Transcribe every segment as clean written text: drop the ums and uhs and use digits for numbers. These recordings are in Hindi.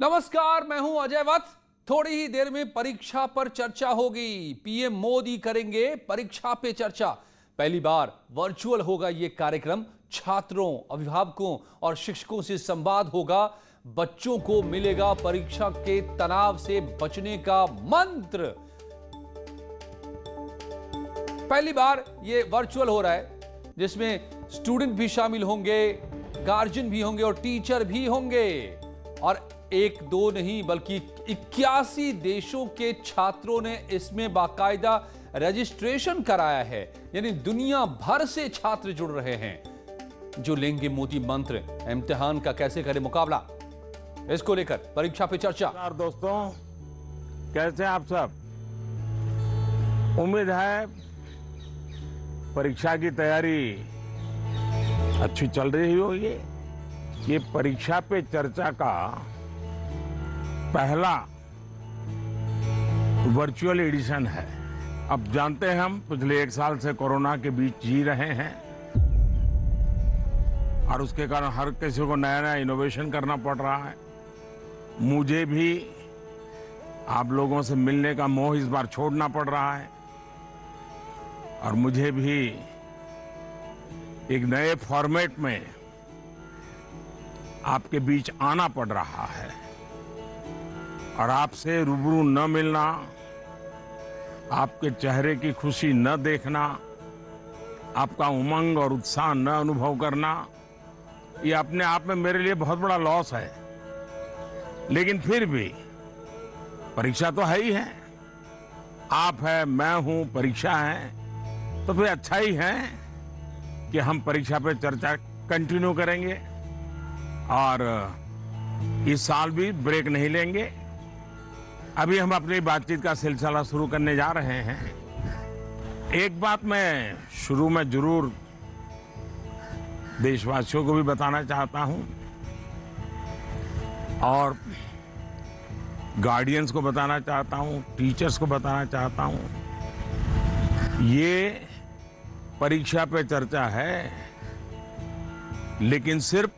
नमस्कार, मैं हूं अजय वत्स। थोड़ी ही देर में परीक्षा पर चर्चा होगी। पीएम मोदी करेंगे परीक्षा पे चर्चा। पहली बार वर्चुअल होगा ये कार्यक्रम। छात्रों, अभिभावकों और शिक्षकों से संवाद होगा। बच्चों को मिलेगा परीक्षा के तनाव से बचने का मंत्र। पहली बार ये वर्चुअल हो रहा है, जिसमें स्टूडेंट भी शामिल होंगे, गार्जियन भी होंगे और टीचर भी होंगे। और एक दो नहीं बल्कि 81 देशों के छात्रों ने इसमें बाकायदा रजिस्ट्रेशन कराया है। यानी दुनिया भर से छात्र जुड़ रहे हैं जो लेंगे मोदी मंत्र। इम्तिहान का कैसे करें मुकाबला, इसको लेकर परीक्षा पे चर्चा। दोस्तों, कैसे आप सब? उम्मीद है परीक्षा की तैयारी अच्छी चल रही होगी। ये परीक्षा पे चर्चा का पहला वर्चुअल एडिशन है। अब जानते हैं हम पिछले 1 साल से कोरोना के बीच जी रहे हैं और उसके कारण हर किसी को नया नया इनोवेशन करना पड़ रहा है। मुझे भी आप लोगों से मिलने का मोह इस बार छोड़ना पड़ रहा है और मुझे भी एक नए फॉर्मेट में आपके बीच आना पड़ रहा है और आपसे रूबरू न मिलना, आपके चेहरे की खुशी न देखना, आपका उमंग और उत्साह न अनुभव करना, ये अपने आप में मेरे लिए बहुत बड़ा लॉस है। लेकिन फिर भी परीक्षा तो है ही है। आप है, मैं हूं, परीक्षा है, तो फिर अच्छा ही है कि हम परीक्षा पे चर्चा कंटिन्यू करेंगे और इस साल भी ब्रेक नहीं लेंगे। अभी हम अपनी बातचीत का सिलसिला शुरू करने जा रहे हैं। एक बात मैं शुरू में जरूर देशवासियों को भी बताना चाहता हूं और गार्डियंस को बताना चाहता हूं, टीचर्स को बताना चाहता हूं। ये परीक्षा पे चर्चा है, लेकिन सिर्फ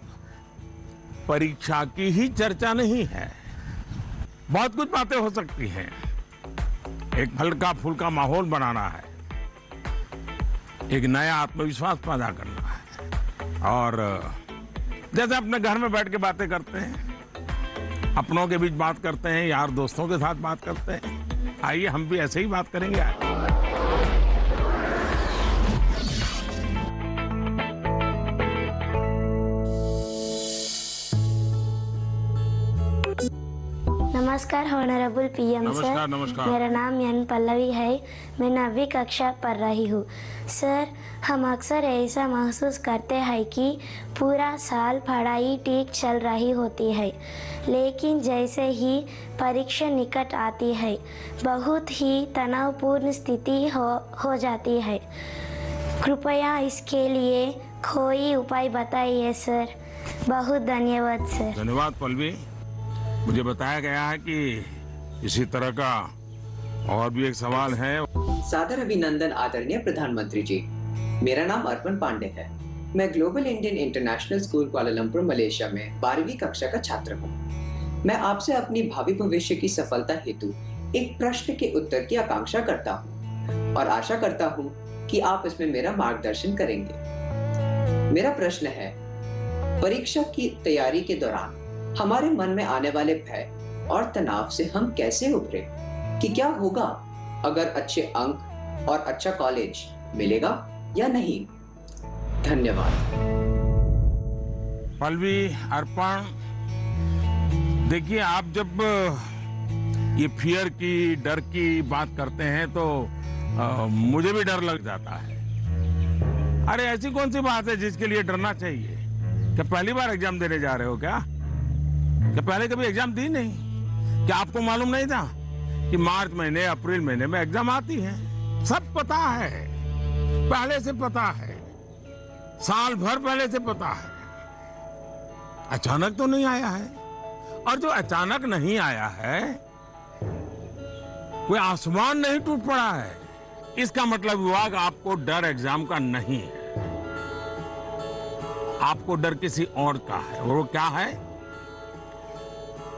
परीक्षा की ही चर्चा नहीं है। बहुत कुछ बातें हो सकती हैं। एक हल्का फुल्का माहौल बनाना है, एक नया आत्मविश्वास पैदा करना है और जैसे अपने घर में बैठ के बातें करते हैं, अपनों के बीच बात करते हैं, यार दोस्तों के साथ बात करते हैं, आइए हम भी ऐसे ही बात करेंगे। नमस्कार ऑनरेबल पीएम सर। नमस्कार। मेरा नाम एन पल्लवी है। मैं 9वीं कक्षा पढ़ रही हूँ। सर, हम अक्सर ऐसा महसूस करते हैं कि पूरा साल पढ़ाई ठीक चल रही होती है, लेकिन जैसे ही परीक्षा निकट आती है बहुत ही तनावपूर्ण स्थिति हो जाती है। कृपया इसके लिए कोई उपाय बताइए सर। बहुत धन्यवाद सर। धन्यवाद पल्लवी। मुझे बताया गया है कि इसी तरह का और भी एक सवाल है। सादर अभिनंदन आदरणीय प्रधानमंत्री जी। मेरा नाम अर्पण पांडे है। मैं global Indian international school Kuala Lumpur Malaysia में 12वीं कक्षा का छात्र हूँ। मैं आपसे अपनी भावी भविष्य की सफलता हेतु एक प्रश्न के उत्तर की आकांक्षा करता हूँ और आशा करता हूँ कि आप इसमें मेरा मार्गदर्शन करेंगे। मेरा प्रश्न है, परीक्षा की तैयारी के दौरान हमारे मन में आने वाले भय और तनाव से हम कैसे उभरे? कि क्या होगा अगर अच्छे अंक और अच्छा कॉलेज मिलेगा या नहीं? धन्यवाद। पल्लवी, अर्पण, देखिए, आप जब ये फियर की, डर की बात करते हैं तो मुझे भी डर लग जाता है। अरे ऐसी कौन सी बात है जिसके लिए डरना चाहिए? क्या पहली बार एग्जाम देने जा रहे हो क्या पहले कभी एग्जाम दी नहीं? क्या आपको मालूम नहीं था कि मार्च महीने, अप्रैल महीने में एग्जाम आती है? सब पता है, पहले से पता है, साल भर पहले से पता है। अचानक तो नहीं आया है, और जो अचानक नहीं आया है कोई आसमान नहीं टूट पड़ा है। इसका मतलब हुआ कि आपको डर एग्जाम का नहीं है, आपको डर किसी और का है। और वो क्या है?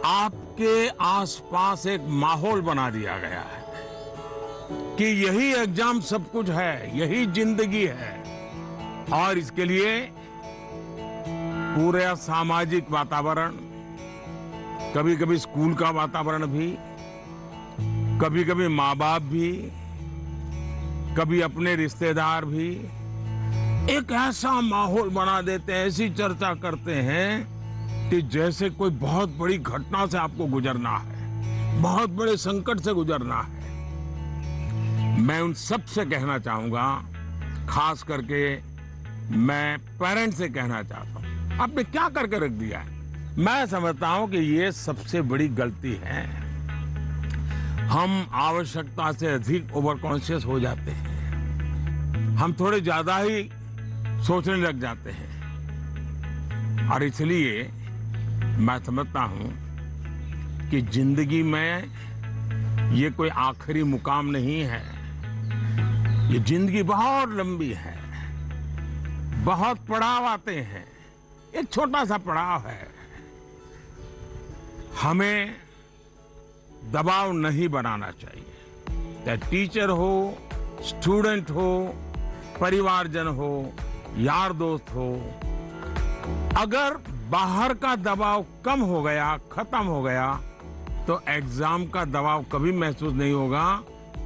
आपके आसपास एक माहौल बना दिया गया है कि यही एग्जाम सब कुछ है, यही जिंदगी है। और इसके लिए पूरा सामाजिक वातावरण, कभी कभी स्कूल का वातावरण भी, कभी कभी माँ बाप भी, कभी अपने रिश्तेदार भी एक ऐसा माहौल बना देते हैं, ऐसी चर्चा करते हैं कि जैसे कोई बहुत बड़ी घटना से आपको गुजरना है, बहुत बड़े संकट से गुजरना है। मैं उन सब से कहना चाहूंगा, खास करके मैं पेरेंट्स से कहना चाहता हूं, आपने क्या करके रख दिया है। मैं समझता हूं कि ये सबसे बड़ी गलती है। हम आवश्यकता से अधिक ओवर कॉन्शियस हो जाते हैं, हम थोड़े ज्यादा ही सोचने लग जाते हैं। और इसलिए मैं समझता हूं कि जिंदगी में ये कोई आखिरी मुकाम नहीं है। ये जिंदगी बहुत लंबी है, बहुत पड़ाव आते हैं। एक छोटा सा पड़ाव है, हमें दबाव नहीं बनाना चाहिए। चाहे टीचर हो, स्टूडेंट हो, परिवारजन हो, यार दोस्त हो, अगर बाहर का दबाव कम हो गया, खत्म हो गया, तो एग्जाम का दबाव कभी महसूस नहीं होगा।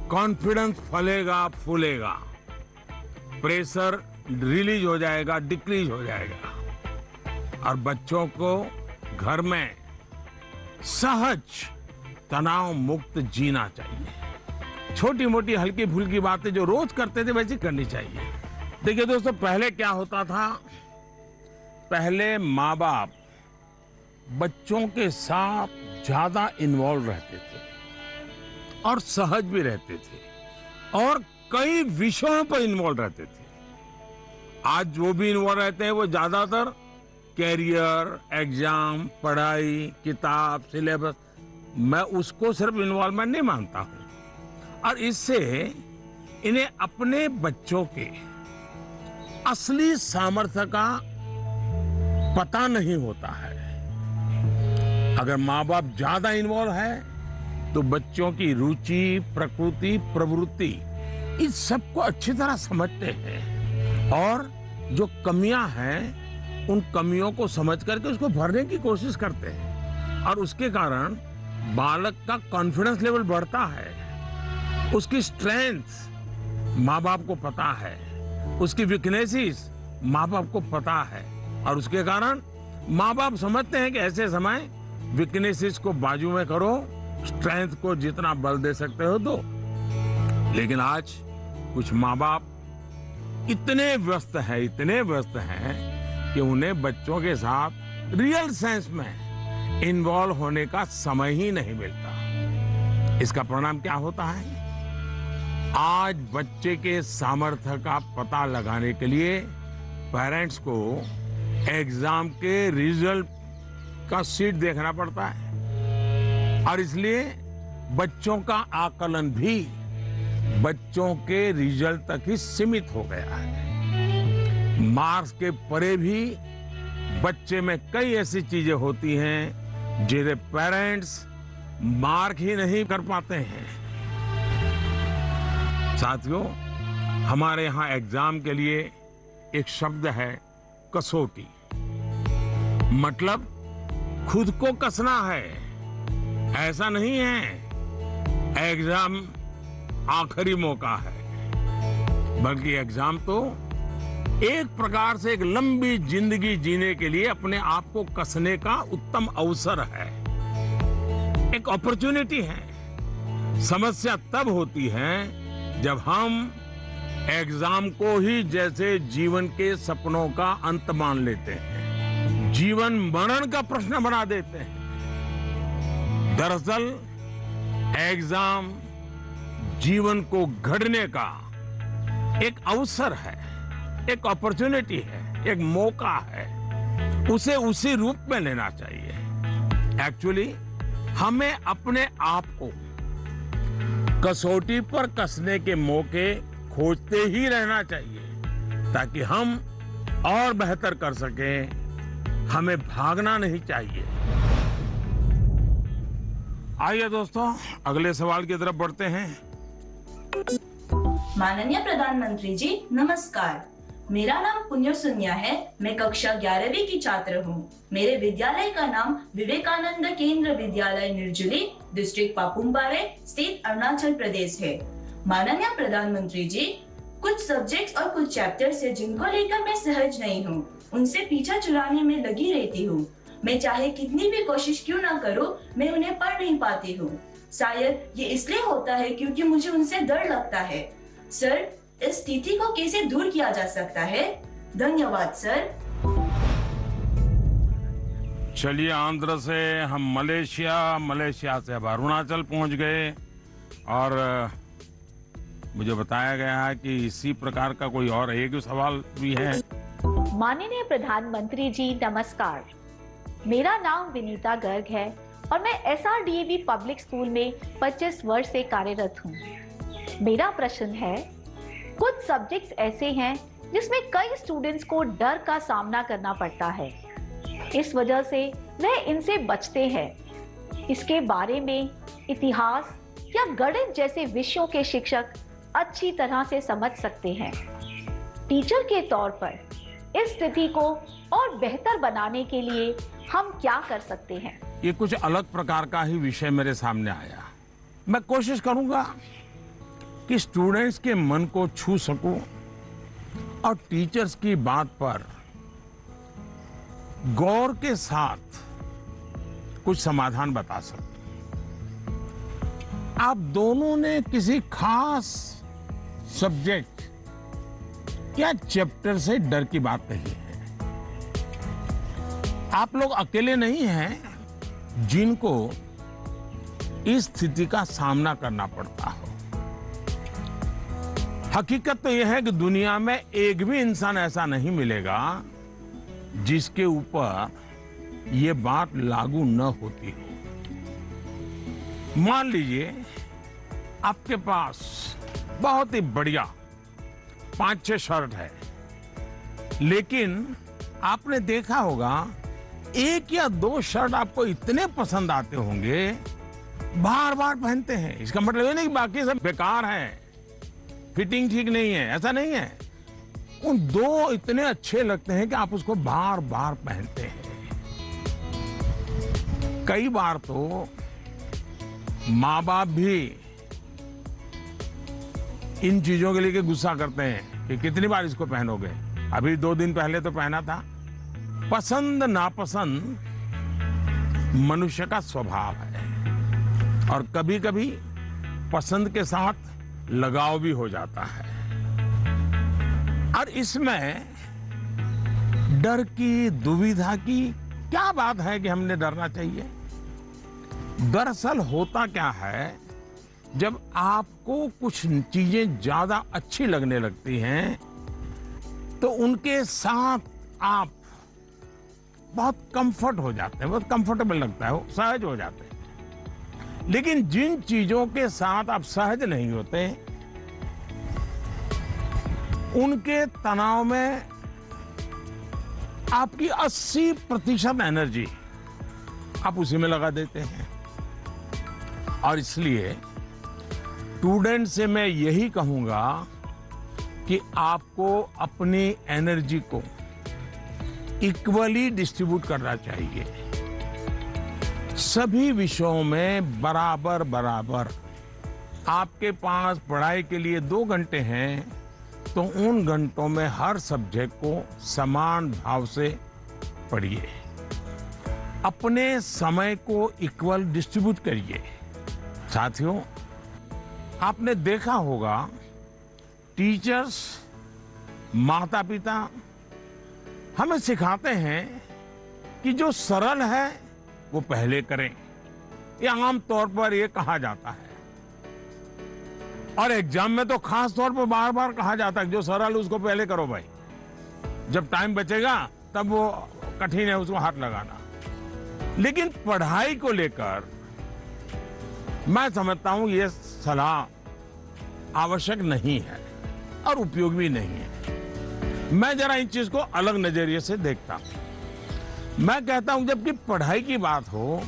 कॉन्फिडेंस फलेगा, फूलेगा, प्रेशर रिलीज हो जाएगा, डिक्रीज हो जाएगा। और बच्चों को घर में सहज, तनाव मुक्त जीना चाहिए। छोटी मोटी हल्की फुल्की बातें जो रोज करते थे वैसी करनी चाहिए। देखिए दोस्तों, पहले क्या होता था, पहले माँ बाप बच्चों के साथ ज्यादा इन्वॉल्व रहते थे और सहज भी रहते थे और कई विषयों पर इन्वॉल्व रहते थे। आज जो भी इन्वॉल्व रहते हैं वो ज्यादातर कैरियर, एग्जाम, पढ़ाई, किताब, सिलेबस, मैं उसको सिर्फ इन्वॉल्वमेंट नहीं मानता हूं। और इससे इन्हें अपने बच्चों के असली सामर्थ्य का पता नहीं होता है। अगर माँ बाप ज्यादा इन्वॉल्व है तो बच्चों की रुचि, प्रकृति, प्रवृत्ति इस सबको अच्छी तरह समझते हैं और जो कमियां हैं उन कमियों को समझ करके उसको भरने की कोशिश करते हैं। और उसके कारण बालक का कॉन्फिडेंस लेवल बढ़ता है, उसकी स्ट्रेंथ माँ बाप को पता है, उसकी वीकनेसेस माँ बाप को पता है। और उसके कारण माँ बाप समझते हैं कि ऐसे समय वीकनेसेस को बाजू में करो, स्ट्रेंथ को जितना बल दे सकते हो दो। लेकिन आज कुछ माँ बाप इतने व्यस्त हैं कि उन्हें बच्चों के साथ रियल सेंस में इन्वॉल्व होने का समय ही नहीं मिलता। इसका परिणाम क्या होता है, आज बच्चे के सामर्थ्य का पता लगाने के लिए पेरेंट्स को एग्जाम के रिजल्ट का शीट देखना पड़ता है। और इसलिए बच्चों का आकलन भी बच्चों के रिजल्ट तक ही सीमित हो गया है। मार्क्स के परे भी बच्चे में कई ऐसी चीजें होती हैं जिन्हें पेरेंट्स मार्क ही नहीं कर पाते हैं। साथियों, हमारे यहाँ एग्जाम के लिए एक शब्द है कसौटी। मतलब खुद को कसना है, ऐसा नहीं है एग्जाम आखिरी मौका है, बल्कि एग्जाम तो एक प्रकार से एक लंबी जिंदगी जीने के लिए अपने आप को कसने का उत्तम अवसर है, एक अपॉर्चुनिटी है। समस्या तब होती है जब हम एग्जाम को ही जैसे जीवन के सपनों का अंत मान लेते हैं, जीवन मरण का प्रश्न बना देते हैं। दरअसल एग्जाम जीवन को गढ़ने का एक अवसर है, एक अपॉर्चुनिटी है, एक मौका है। उसे उसी रूप में लेना चाहिए। एक्चुअली हमें अपने आप को कसौटी पर कसने के मौके खोजते ही रहना चाहिए ताकि हम और बेहतर कर सकें। हमें भागना नहीं चाहिए। आइए दोस्तों, अगले सवाल की तरफ बढ़ते हैं। माननीय प्रधानमंत्री जी नमस्कार। मेरा नाम पुण्य सुन्या है। मैं कक्षा 11वीं की छात्र हूँ। मेरे विद्यालय का नाम विवेकानंद केंद्र विद्यालय निर्जुली, डिस्ट्रिक्ट पापुमपारे, स्टेट अरुणाचल प्रदेश है। माननीय प्रधानमंत्री जी, कुछ सब्जेक्ट्स और कुछ चैप्टर्स है जिनको लेकर मैं सहज नहीं हूँ। उनसे पीछा छुड़ाने में लगी रहती हूँ। मैं चाहे कितनी भी कोशिश क्यों ना करूँ, मैं उन्हें पढ़ नहीं पाती हूँ। शायद ये इसलिए होता है क्योंकि मुझे उनसे डर लगता है। सर, इस स्थिति को कैसे दूर किया जा सकता है? धन्यवाद सर। चलिए, आंध्र से हम मलेशिया से अब अरुणाचल पहुंच गए और मुझे बताया गया है कि इसी प्रकार का कोई और एक सवाल भी है। माननीय प्रधानमंत्री जी नमस्कार। मेरा नाम विनीता गर्ग है और मैं SRDAV पब्लिक स्कूल में 25 वर्ष से कार्यरत हूँ। मेरा प्रश्न है, कुछ सब्जेक्ट्स ऐसे हैं जिसमें कई स्टूडेंट्स को डर का सामना करना पड़ता है। इस वजह से वह इनसे बचते हैं। इसके बारे में इतिहास या गणित जैसे विषयों के शिक्षक अच्छी तरह से समझ सकते हैं। टीचर के तौर पर इस स्थिति को और बेहतर बनाने के लिए हम क्या कर सकते हैं? ये कुछ अलग प्रकार का ही विषय मेरे सामने आया। मैं कोशिश करूंगा कि स्टूडेंट्स के मन को छू सकूं और टीचर्स की बात पर गौर के साथ कुछ समाधान बता सकूं। आप दोनों ने किसी खास सब्जेक्ट या चैप्टर से डर की बात कही है। आप लोग अकेले नहीं हैं जिनको इस स्थिति का सामना करना पड़ता हो। हकीकत तो यह है कि दुनिया में एक भी इंसान ऐसा नहीं मिलेगा जिसके ऊपर यह बात लागू न होती हो। मान लीजिए आपके पास बहुत ही बढ़िया 5-6 शर्ट है, लेकिन आपने देखा होगा 1 या 2 शर्ट आपको इतने पसंद आते होंगे, बार बार पहनते हैं। इसका मतलब ये नहीं कि बाकी सब बेकार हैं, फिटिंग ठीक नहीं है, ऐसा नहीं है। उन 2 इतने अच्छे लगते हैं कि आप उसको बार बार पहनते हैं। कई बार तो माँ बाप भी इन चीजों के लिए गुस्सा करते हैं कि कितनी बार इसको पहनोगे। अभी 2 दिन पहले तो पहना था। पसंद नापसंद मनुष्य का स्वभाव है और कभी कभी पसंद के साथ लगाव भी हो जाता है। और इसमें डर की, दुविधा की क्या बात है कि हमने डरना चाहिए? दरअसल होता क्या है, जब आपको कुछ चीजें ज्यादा अच्छी लगने लगती हैं तो उनके साथ आप बहुत कंफर्ट हो जाते हैं, बहुत कंफर्टेबल लगता है, सहज हो जाते हैं। लेकिन जिन चीजों के साथ आप सहज नहीं होते, उनके तनाव में आपकी 80% एनर्जी आप उसी में लगा देते हैं। और इसलिए स्टूडेंट से मैं यही कहूंगा कि आपको अपनी एनर्जी को इक्वली डिस्ट्रीब्यूट करना चाहिए। सभी विषयों में बराबर बराबर। आपके पास पढ़ाई के लिए 2 घंटे हैं तो उन घंटों में हर सब्जेक्ट को समान भाव से पढ़िए। अपने समय को इक्वल डिस्ट्रीब्यूट करिए। साथियों, आपने देखा होगा टीचर्स, माता पिता हमें सिखाते हैं कि जो सरल है वो पहले करें। ये आम तौर पर ये कहा जाता है और एग्जाम में तो खास तौर पर बार बार कहा जाता है जो सरल उसको पहले करो भाई, जब टाइम बचेगा तब वो कठिन है उसको हाथ लगाना। लेकिन पढ़ाई को लेकर मैं समझता हूं ये सलाह आवश्यक नहीं है और उपयोगी भी नहीं है। मैं जरा इन चीज को अलग नजरिए से देखता हूं। मैं कहता हूं जबकि पढ़ाई की बात हो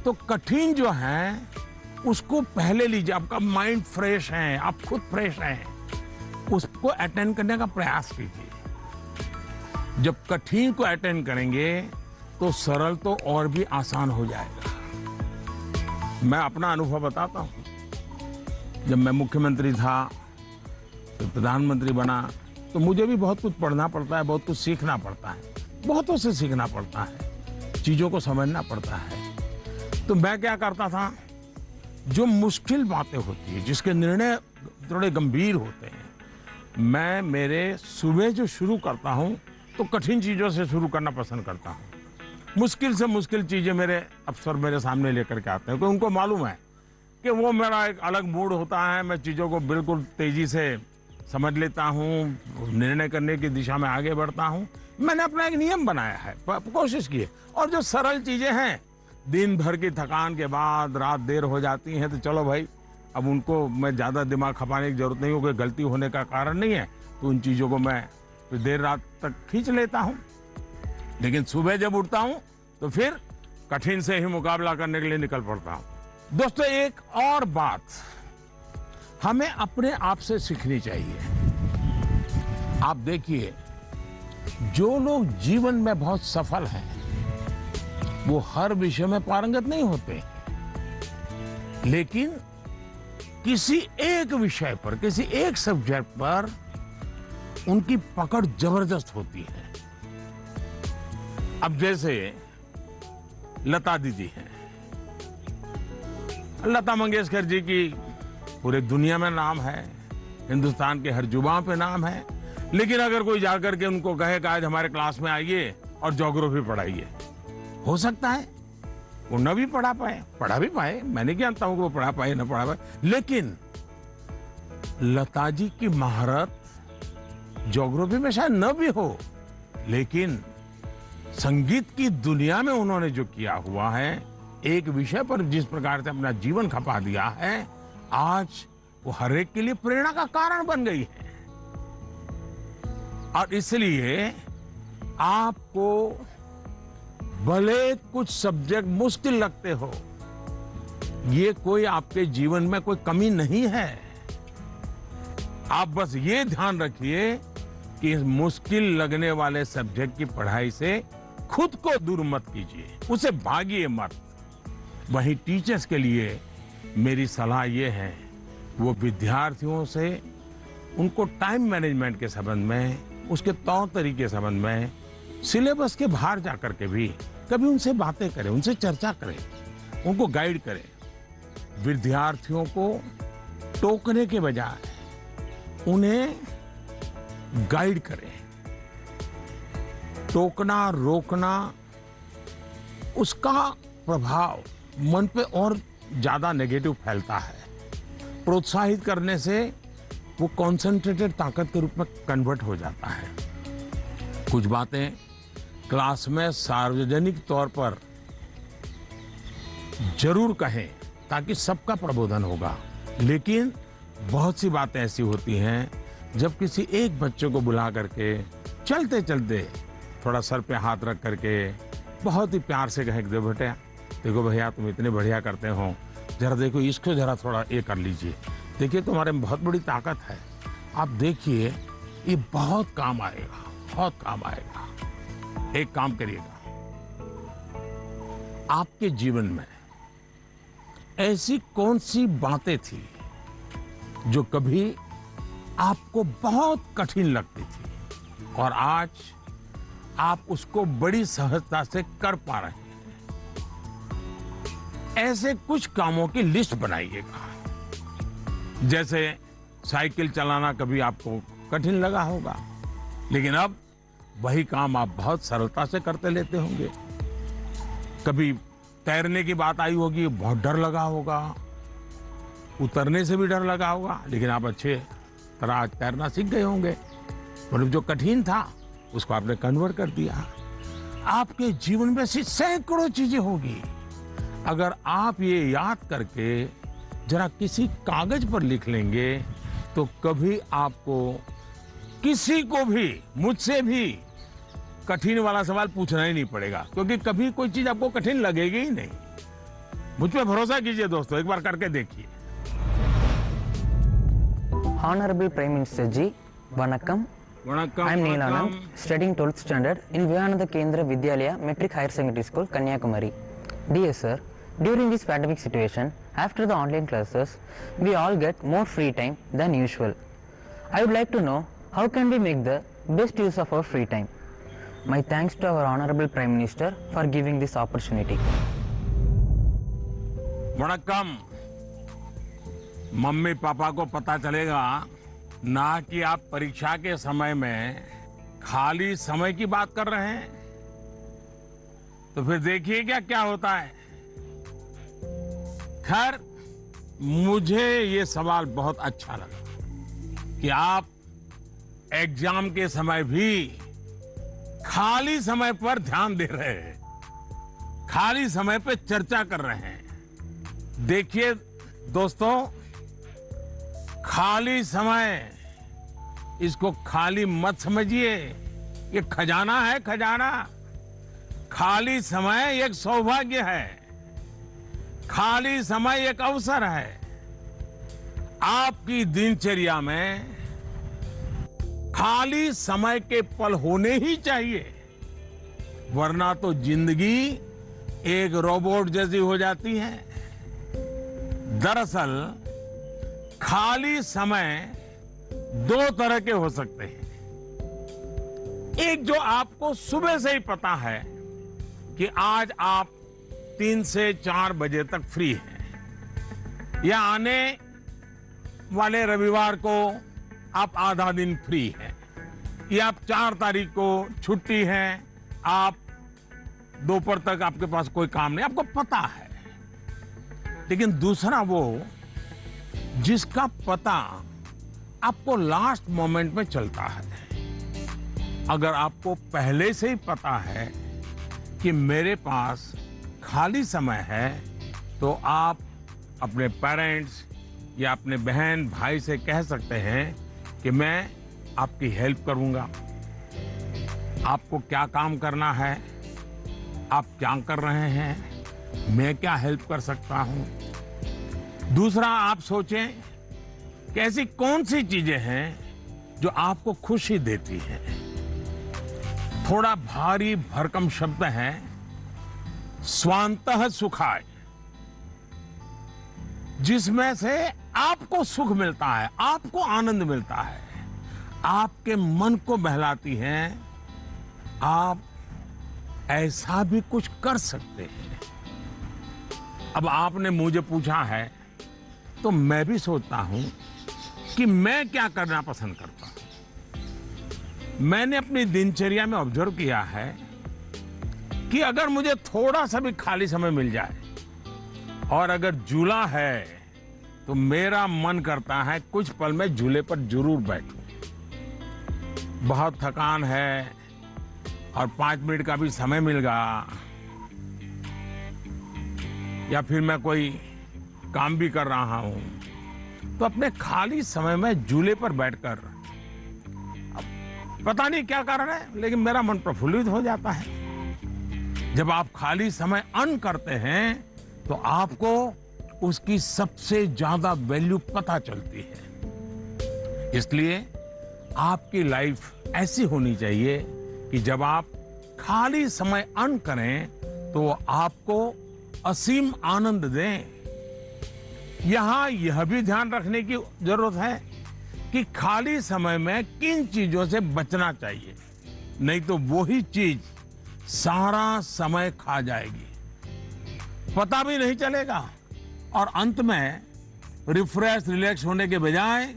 तो कठिन जो है उसको पहले लीजिए। आपका माइंड फ्रेश है, आप खुद फ्रेश हैं, उसको अटेंड करने का प्रयास कीजिए। जब कठिन को अटेंड करेंगे तो सरल तो और भी आसान हो जाएगा। मैं अपना अनुभव बताता हूं। जब मैं मुख्यमंत्री था, तो प्रधानमंत्री बना, तो मुझे भी बहुत कुछ पढ़ना पड़ता है, बहुत कुछ सीखना पड़ता है, बहुतों से सीखना पड़ता है, चीजों को समझना पड़ता है। तो मैं क्या करता था, जो मुश्किल बातें होती है, जिसके निर्णय थोड़े गंभीर होते हैं, मैं मेरे सुबह जो शुरू करता हूं तो कठिन चीजों से शुरू करना पसंद करता हूं। मुश्किल से मुश्किल चीजें मेरे अफसर मेरे सामने लेकर के आते हैं, क्योंकि उनको मालूम है कि वो मेरा एक अलग मूड होता है। मैं चीजों को बिल्कुल तेजी से समझ लेता हूं, निर्णय करने की दिशा में आगे बढ़ता हूं। मैंने अपना एक नियम बनाया है, कोशिश की है। और जो सरल चीजें हैं, दिन भर की थकान के बाद रात देर हो जाती है, तो चलो भाई, अब उनको मैं ज्यादा दिमाग खपाने की जरूरत नहीं हो, कोई गलती होने का कारण नहीं है, तो उन चीजों को मैं फिर देर रात तक खींच लेता हूं। लेकिन सुबह जब उठता हूं तो फिर कठिन से ही मुकाबला करने के लिए निकल पड़ता हूं। दोस्तों, एक और बात हमें अपने आप से सीखनी चाहिए। आप देखिए, जो लोग जीवन में बहुत सफल हैं, वो हर विषय में पारंगत नहीं होते, लेकिन किसी एक विषय पर, किसी एक सब्जेक्ट पर उनकी पकड़ जबरदस्त होती है। अब जैसे लता दीदी हैं, लता मंगेशकर जी की पूरे दुनिया में नाम है, हिंदुस्तान के हर जुबान पे नाम है। लेकिन अगर कोई जाकर के उनको कहे कि आज हमारे क्लास में आइए और ज्योग्राफी पढ़ाइए, हो सकता है वो न भी पढ़ा पाए, पढ़ा भी पाए, मैं नहीं जानता हूं कि वो पढ़ा पाए न पढ़ा पाए, लेकिन लता जी की महारत ज्योग्राफी में शायद न भी हो, लेकिन संगीत की दुनिया में उन्होंने जो किया हुआ है, एक विषय पर जिस प्रकार से अपना जीवन खपा दिया है, आज वो हर एक के लिए प्रेरणा का कारण बन गई है। और इसलिए आपको भले कुछ सब्जेक्ट मुश्किल लगते हो, ये कोई आपके जीवन में कोई कमी नहीं है। आप बस ये ध्यान रखिए कि इस मुश्किल लगने वाले सब्जेक्ट की पढ़ाई से खुद को दूर मत कीजिए, उसे भागिए मत। वहीं टीचर्स के लिए मेरी सलाह ये है, वो विद्यार्थियों से उनको टाइम मैनेजमेंट के संबंध में, उसके तौर तरीके के संबंध में, सिलेबस के बाहर जाकर के भी कभी उनसे बातें करें, उनसे चर्चा करें, उनको गाइड करें। विद्यार्थियों को टोकने के बजाय उन्हें गाइड करें। टोकना, रोकना, उसका प्रभाव मन पे और ज्यादा नेगेटिव फैलता है। प्रोत्साहित करने से वो कॉन्सेंट्रेटेड ताकत के रूप में कन्वर्ट हो जाता है। कुछ बातें क्लास में सार्वजनिक तौर पर जरूर कहें, ताकि सबका प्रबोधन होगा। लेकिन बहुत सी बातें ऐसी होती हैं, जब किसी एक बच्चे को बुला करके चलते चलते थोड़ा सर पे हाथ रख करके बहुत ही प्यार से कहें, देखो बेटा, देखो भैया, तुम इतने बढ़िया करते हो, जरा देखो इसको जरा थोड़ा ये कर लीजिए, देखिए तुम्हारे में बहुत बड़ी ताकत है, आप देखिए ये बहुत काम आएगा, बहुत काम आएगा। एक काम करिएगा, आपके जीवन में ऐसी कौन सी बातें थी जो कभी आपको बहुत कठिन लगती थी और आज आप उसको बड़ी सहजता से कर पा रहे हैं? ऐसे कुछ कामों की लिस्ट बनाइएगा। जैसे साइकिल चलाना कभी आपको कठिन लगा होगा, लेकिन अब वही काम आप बहुत सरलता से करते लेते होंगे। कभी तैरने की बात आई होगी, बहुत डर लगा होगा, उतरने से भी डर लगा होगा, लेकिन आप अच्छे तरह आज तैरना सीख गए होंगे। मतलब जो कठिन था उसको आपने कन्वर्ट कर दिया। आपके जीवन में ऐसी सैकड़ों चीजें होगी। अगर आप ये याद करके जरा किसी कागज पर लिख लेंगे तो कभी आपको किसी को भी, मुझसे भी कठिन वाला सवाल पूछना ही नहीं पड़ेगा, क्योंकि कभी कोई चीज आपको कठिन लगेगी ही नहीं। मुझ पे भरोसा कीजिए दोस्तों, एक बार करके देखिए। Honorable Prime Minister Ji, Vanakkam. Vanakkam. I am Neelanand, studying 12th standard in Vivekananda Kendra Vidyalaya Metric Higher Secondary School, Kanyakumari. Dear sir, during this pandemic situation, after the online classes, we all get more free time than usual. I would like to know how can we make the best use of our free time. My thanks to our Honorable Prime Minister for giving this opportunity. वणक्कम। मम्मी पापा को पता चलेगा ना कि आप परीक्षा के समय में खाली समय की बात कर रहे हैं, तो फिर देखिए क्या क्या होता है। खैर, मुझे ये सवाल बहुत अच्छा लगा कि आप एग्जाम के समय भी खाली समय पर ध्यान दे रहे हैं, खाली समय पे चर्चा कर रहे हैं। देखिए दोस्तों, खाली समय, इसको खाली मत समझिए, ये खजाना है, खजाना। खाली समय एक सौभाग्य है, खाली समय एक अवसर है। आपकी दिनचर्या में खाली समय के पल होने ही चाहिए, वरना तो जिंदगी एक रोबोट जैसी हो जाती है। दरअसल खाली समय दो तरह के हो सकते हैं। एक जो आपको सुबह से ही पता है कि आज आप 3 से 4 बजे तक फ्री हैं, या आने वाले रविवार को आप आधा दिन फ्री हैं, या आप 4 तारीख को छुट्टी है, आप दोपहर तक आपके पास कोई काम नहीं, आपको पता है। लेकिन दूसरा वो जिसका पता आपको लास्ट मोमेंट में चलता है। अगर आपको पहले से ही पता है कि मेरे पास खाली समय है, तो आप अपने पेरेंट्स या अपने बहन भाई से कह सकते हैं कि मैं आपकी हेल्प करूंगा। आपको क्या काम करना है, आप क्या कर रहे हैं, मैं क्या हेल्प कर सकता हूं। दूसरा, आप सोचें कि ऐसी कौन सी चीजें हैं जो आपको खुशी देती हैं। थोड़ा भारी भरकम शब्द है स्वांतः सुखाय, जिसमें से आपको सुख मिलता है, आपको आनंद मिलता है, आपके मन को बहलाती हैं। आप ऐसा भी कुछ कर सकते हैं। अब आपने मुझे पूछा है तो मैं भी सोचता हूं कि मैं क्या करना पसंद करता हूं। मैंने अपनी दिनचर्या में ऑब्जर्व किया है कि अगर मुझे थोड़ा सा भी खाली समय मिल जाए और अगर झूला है तो मेरा मन करता है कुछ पल में झूले पर जरूर बैठूं। बहुत थकान है और 5 मिनट का भी समय मिल गया, या फिर मैं कोई काम भी कर रहा हूं, तो अपने खाली समय में झूले पर बैठकर, पता नहीं क्या कारण है, लेकिन मेरा मन प्रफुल्लित हो जाता है। जब आप खाली समय अर्न करते हैं तो आपको उसकी सबसे ज्यादा वैल्यू पता चलती है। इसलिए आपकी लाइफ ऐसी होनी चाहिए कि जब आप खाली समय अर्न करें तो आपको असीम आनंद दें। यहां यह भी ध्यान रखने की जरूरत है कि खाली समय में किन चीजों से बचना चाहिए, नहीं तो वही चीज सारा समय खा जाएगी, पता भी नहीं चलेगा, और अंत में रिफ्रेश रिलैक्स होने के बजाय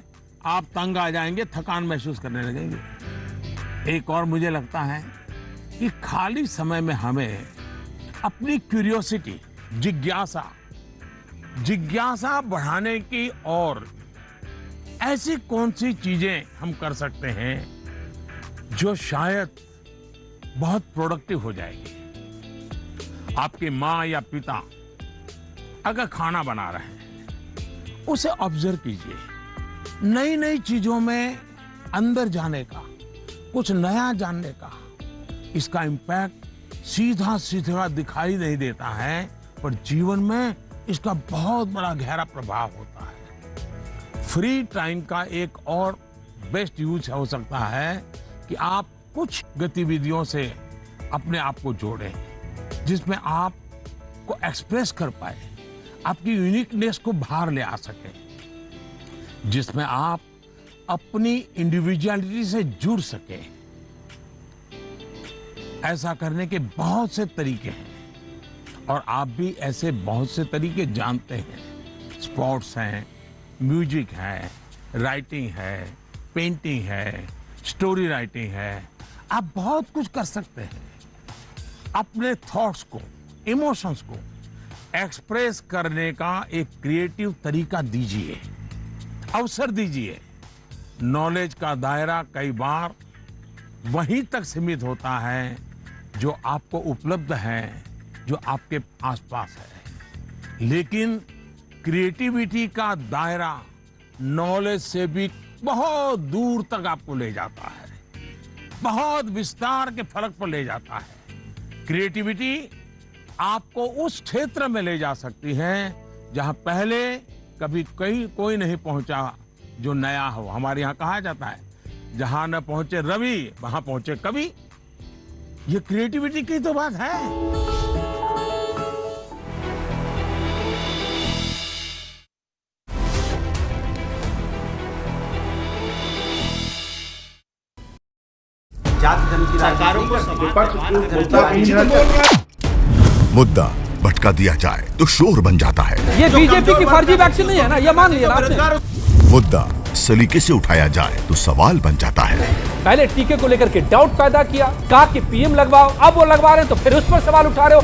आप तंग आ जाएंगे, थकान महसूस करने लगेंगे। एक और मुझे लगता है कि खाली समय में हमें अपनी क्यूरियोसिटी, जिज्ञासा बढ़ाने की और ऐसी कौन सी चीजें हम कर सकते हैं जो शायद बहुत प्रोडक्टिव हो जाएगी। आपकी माँ या पिता अगर खाना बना रहे हैं, उसे ऑब्जर्व कीजिए, नई नई चीजों में अंदर जाने का, कुछ नया जानने का। इसका इम्पैक्ट सीधा सीधा दिखाई नहीं देता है, पर जीवन में इसका बहुत बड़ा गहरा प्रभाव होता है। फ्री टाइम का एक और बेस्ट यूज हो सकता है कि आप कुछ गतिविधियों से अपने आप को जोड़ें, जिसमें आप को एक्सप्रेस कर पाए, आपकी यूनिकनेस को बाहर ले आ सके, जिसमें आप अपनी इंडिविजुअलिटी से जुड़ सके। ऐसा करने के बहुत से तरीके हैं और आप भी ऐसे बहुत से तरीके जानते हैं। स्पोर्ट्स हैं, म्यूजिक है, राइटिंग है, पेंटिंग है, स्टोरी राइटिंग है। आप बहुत कुछ कर सकते हैं। अपने थॉट्स को, इमोशंस को एक्सप्रेस करने का एक क्रिएटिव तरीका दीजिए, अवसर दीजिए। नॉलेज का दायरा कई बार वहीं तक सीमित होता है जो आपको उपलब्ध है, जो आपके आसपास है, लेकिन क्रिएटिविटी का दायरा नॉलेज से भी बहुत दूर तक आपको ले जाता है, बहुत विस्तार के फलक पर ले जाता है। क्रिएटिविटी आपको उस क्षेत्र में ले जा सकती है जहां पहले कभी कोई नहीं पहुंचा जो नया हो। हमारे यहाँ कहा जाता है, जहां न पहुंचे रवि वहां पहुंचे कवि। ये क्रिएटिविटी की तो बात है। जात धर्म की सरकारों को मुद्दा भटका दिया जाए तो शोर बन जाता है। ये बीजेपी की फर्जी वैक्सीन नहीं है ना, ये मान लिया आपने। मुद्दा सलीके से उठाया जाए तो सवाल बन जाता है। पहले टीके को लेकर के डाउट पैदा किया, कहा कि पीएम लगवाओ, अब वो लगवा रहे हैं तो फिर उस पर सवाल उठा रहे हो।